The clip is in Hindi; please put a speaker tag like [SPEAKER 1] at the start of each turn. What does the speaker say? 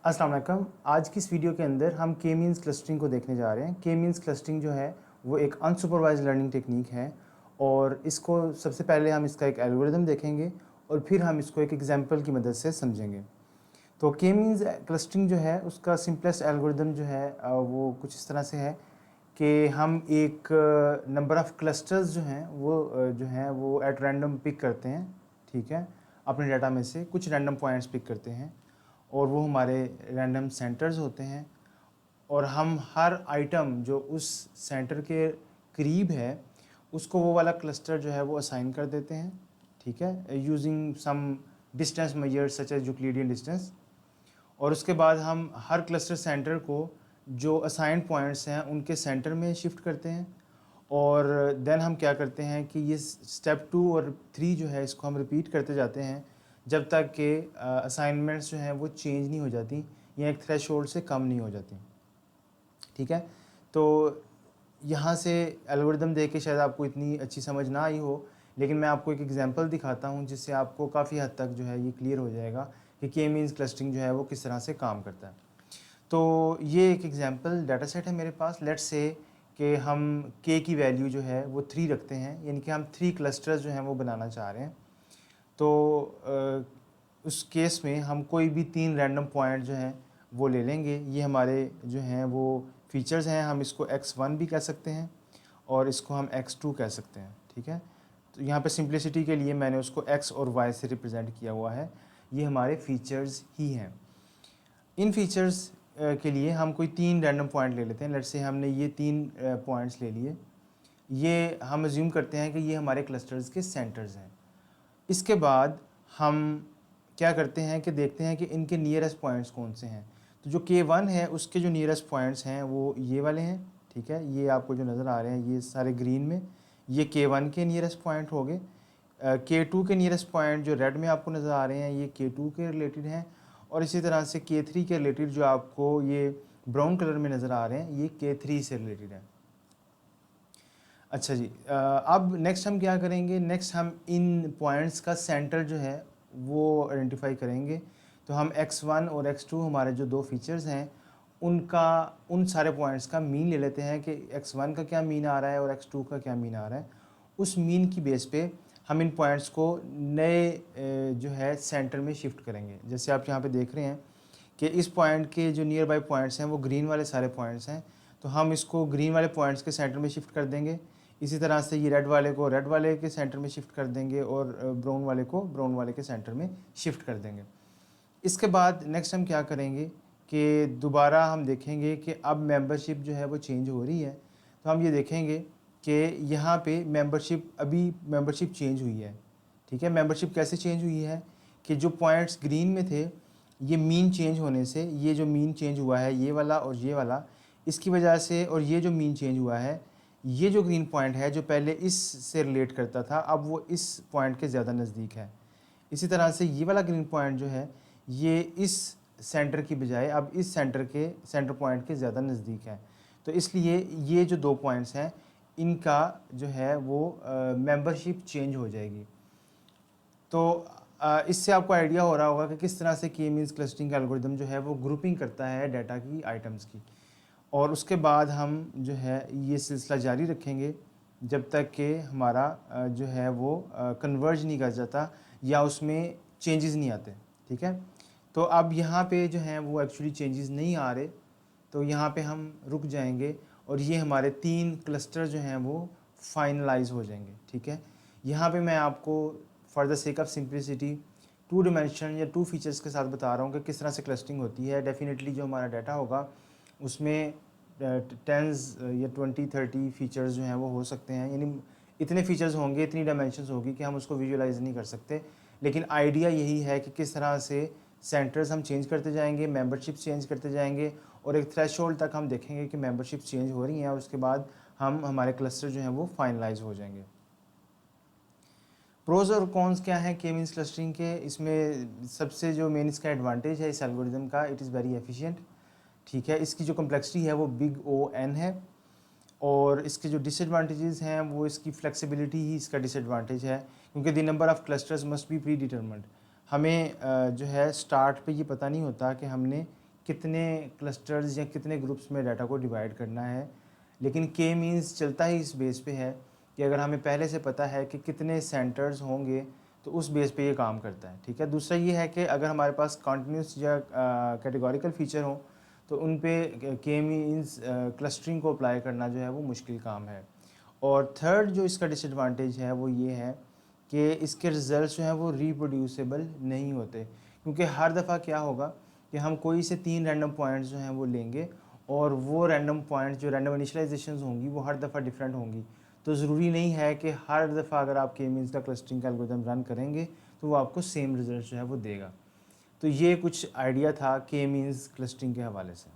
[SPEAKER 1] अस्सलाम वालेकुम। आज की इस वीडियो के अंदर हम के मीन्स क्लस्टरिंग को देखने जा रहे हैं। के मीन्स क्लस्टरिंग जो है वो एक अनसुपरवाइज्ड लर्निंग टेक्निक है और इसको सबसे पहले हम इसका एक एल्गोरिदम देखेंगे और फिर हम इसको एक एग्जांपल की मदद से समझेंगे। तो के मीन्स क्लस्टरिंग जो है उसका सिंपलेस्ट एल्गोरिदम जो है वो कुछ इस तरह से है कि हम एक नंबर ऑफ़ क्लस्टर्स जो हैं वो एट रैंडम पिक करते हैं, ठीक है। अपने डाटा में से कुछ रैंडम पॉइंट्स पिक करते हैं और वो हमारे रैंडम सेंटर्स होते हैं और हम हर आइटम जो उस सेंटर के करीब है उसको वो वाला क्लस्टर जो है वो असाइन कर देते हैं, ठीक है, using some distance measures such as Euclidean distance. और उसके बाद हम हर क्लस्टर सेंटर को जो असाइन पॉइंट्स हैं उनके सेंटर में शिफ्ट करते हैं और देन हम क्या करते हैं कि ये स्टेप 2 और 3 जो है इसको हम रिपीट करते जाते हैं जब तक कि असाइनमेंट्स जो हैं वो चेंज नहीं हो जाती या एक थ्रेशोल्ड से कम नहीं हो जाती, ठीक है। तो यहाँ से एल्गोरिदम देख के शायद आपको इतनी अच्छी समझ ना आई हो, लेकिन मैं आपको एक एग्जांपल दिखाता हूँ जिससे आपको काफ़ी हद तक जो है ये क्लियर हो जाएगा कि के मीन्स क्लस्टरिंग जो है वो किस तरह से काम करता है। तो ये एक एग्जांपल डाटा सेट है मेरे पास। लेट्स से कि हम के की वैल्यू जो है वो 3 रखते हैं, यानी कि हम 3 क्लस्टर्स जो हैं वो बनाना चाह रहे हैं। तो उस केस में हम कोई भी 3 रैंडम पॉइंट जो हैं वो ले लेंगे। ये हमारे जो हैं वो फीचर्स हैं, हम इसको x1 भी कह सकते हैं और इसको हम x2 कह सकते हैं, ठीक है। तो यहाँ पे सिंप्लिसिटी के लिए मैंने उसको x और y से रिप्रेजेंट किया हुआ है। ये हमारे फीचर्स ही हैं। इन फीचर्स के लिए हम कोई 3 रैंडम पॉइंट ले लेते हैं। लेट्स से हमने ये 3 पॉइंट्स ले लिए। ये हम अज्यूम करते हैं कि ये हमारे क्लस्टर्स के सेंटर्स हैं। इसके बाद हम क्या करते हैं कि देखते हैं कि इनके नियरेस्ट पॉइंट्स कौन से हैं। तो जो K1 है उसके जो नियरेस्ट पॉइंट्स हैं वो ये वाले हैं, ठीक है। ये आपको जो नज़र आ रहे हैं ये सारे ग्रीन में, ये K1 के नियरेस्ट पॉइंट हो गए। K2 के नियरेस्ट पॉइंट जो रेड में आपको नज़र आ रहे हैं ये K2 के रिलेटेड हैं और इसी तरह से K3 के रिलेटेड जो आपको ये ब्राउन कलर में नज़र आ रहे हैं ये K3 से रिलेटेड है। अच्छा जी, अब नेक्स्ट हम क्या करेंगे, नेक्स्ट हम इन पॉइंट्स का सेंटर जो है वो आइडेंटिफाई करेंगे। तो हम x1 और x2 हमारे जो 2 फीचर्स हैं उनका उन सारे पॉइंट्स का मीन ले लेते हैं कि x1 का क्या मीन आ रहा है और x2 का क्या मीन आ रहा है। उस मीन की बेस पे हम इन पॉइंट्स को नए जो है सेंटर में शिफ्ट करेंगे। जैसे आप यहाँ पे देख रहे हैं कि इस पॉइंट के जो नियर बाई पॉइंट्स हैं वो ग्रीन वाले सारे पॉइंट्स हैं, तो हम इसको ग्रीन वाले पॉइंट्स के सेंटर में शिफ्ट कर देंगे। इसी तरह से ये रेड वाले को रेड वाले के सेंटर में शिफ्ट कर देंगे और ब्राउन वाले को ब्राउन वाले के सेंटर में शिफ्ट कर देंगे। इसके बाद नेक्स्ट हम क्या करेंगे कि दोबारा हम देखेंगे कि अब मेंबरशिप जो है वो चेंज हो रही है। तो हम ये देखेंगे कि यहाँ पे मेंबरशिप चेंज हुई है, ठीक है। मेंबरशिप कैसे चेंज हुई है कि जो पॉइंट्स ग्रीन में थे ये मीन चेंज होने से, ये जो मीन चेंज हुआ है ये वाला और ये वाला, इसकी वजह से, और ये जो मीन चेंज हुआ है, ये जो ग्रीन पॉइंट है जो पहले इस से रिलेट करता था अब वो इस पॉइंट के ज़्यादा नज़दीक है। इसी तरह से ये वाला ग्रीन पॉइंट जो है ये इस सेंटर की बजाय अब इस सेंटर पॉइंट के ज़्यादा नज़दीक है। तो इसलिए ये जो 2 पॉइंट्स हैं इनका जो है वो मेंबरशिप चेंज हो जाएगी। तो इससे आपको आइडिया हो रहा होगा कि किस तरह से के मीन्स क्लस्टरिंग का एल्गोरिदम जो है वो ग्रुपिंग करता है डाटा की आइटम्स की। और उसके बाद हम जो है ये सिलसिला जारी रखेंगे जब तक कि हमारा जो है वो कन्वर्ज नहीं कर जाता या उसमें चेंजेस नहीं आते, ठीक है। तो अब यहाँ पे जो हैं वो एक्चुअली चेंजेस नहीं आ रहे, तो यहाँ पे हम रुक जाएंगे और ये हमारे 3 क्लस्टर जो हैं वो फाइनलाइज हो जाएंगे, ठीक है। यहाँ पे मैं आपको for the sake of simplicity 2 dimension या 2 फीचर्स के साथ बता रहा हूँ कि किस तरह से क्लस्टरिंग होती है। डेफिनेटली जो हमारा डाटा होगा उसमें 10 या 20-30 फीचर्स जो हैं वो हो सकते हैं, यानी इतने फीचर्स होंगे, इतनी डायमेंशंस होगी कि हम उसको विजुअलाइज नहीं कर सकते। लेकिन आइडिया यही है कि किस तरह से सेंटर्स हम चेंज करते जाएंगे, मेंबरशिप चेंज करते जाएंगे और एक थ्रेशोल्ड तक हम देखेंगे कि मेंबरशिप चेंज हो रही हैं और उसके बाद हमारे क्लस्टर जो हैं वो फाइनलाइज हो जाएंगे। प्रोज और कॉन्स क्या हैं के मीन्स क्लस्टरिंग के, इसमें सबसे जो मेन इसका एडवांटेज है इस एल्गोरिदम का, इट इज़ वेरी एफिशिएंट, ठीक है। इसकी जो कम्प्लेक्सिटी है वो बिग O है और इसके जो डिसएडवांटेजेस हैं वो इसकी फ्लेक्सिबिलिटी ही इसका डिसएडवांटेज है, क्योंकि the number of clusters must be pre determined. हमें जो है स्टार्ट पे ये पता नहीं होता कि हमने कितने क्लस्टर्स या कितने ग्रुप्स में डाटा को डिवाइड करना है, लेकिन के मीन्स चलता ही इस बेस पे है कि अगर हमें पहले से पता है कि कितने सेंटर्स होंगे तो उस बेस पे ये काम करता है। ठीक है, दूसरा ये है कि अगर हमारे पास कॉन्टिन्यूस या कैटेगोरिकल फीचर हो तो उन पे के मीन्स क्लस्टरिंग को अप्लाई करना जो है वो मुश्किल काम है। और थर्ड जो इसका डिसएडवांटेज है वो ये है कि इसके रिज़ल्ट जो हैं वो रिप्रोड्यूसेबल नहीं होते, क्योंकि हर दफ़ा क्या होगा कि हम कोई से 3 रैंडम पॉइंट्स जो हैं वो लेंगे और वो रैंडम पॉइंट्स जो रैंडम इनिशियलाइजेशंस होंगी वो हर दफ़ा डिफरेंट होंगी। तो ज़रूरी नहीं है कि हर दफ़ा अगर आप के मीन्स का क्लस्टरिंग का एल्गोरिथम रन करेंगे तो वो आपको सेम रिजल्ट जो है वो देगा। तो ये कुछ आइडिया था के मीन्स क्लस्टरिंग के हवाले से।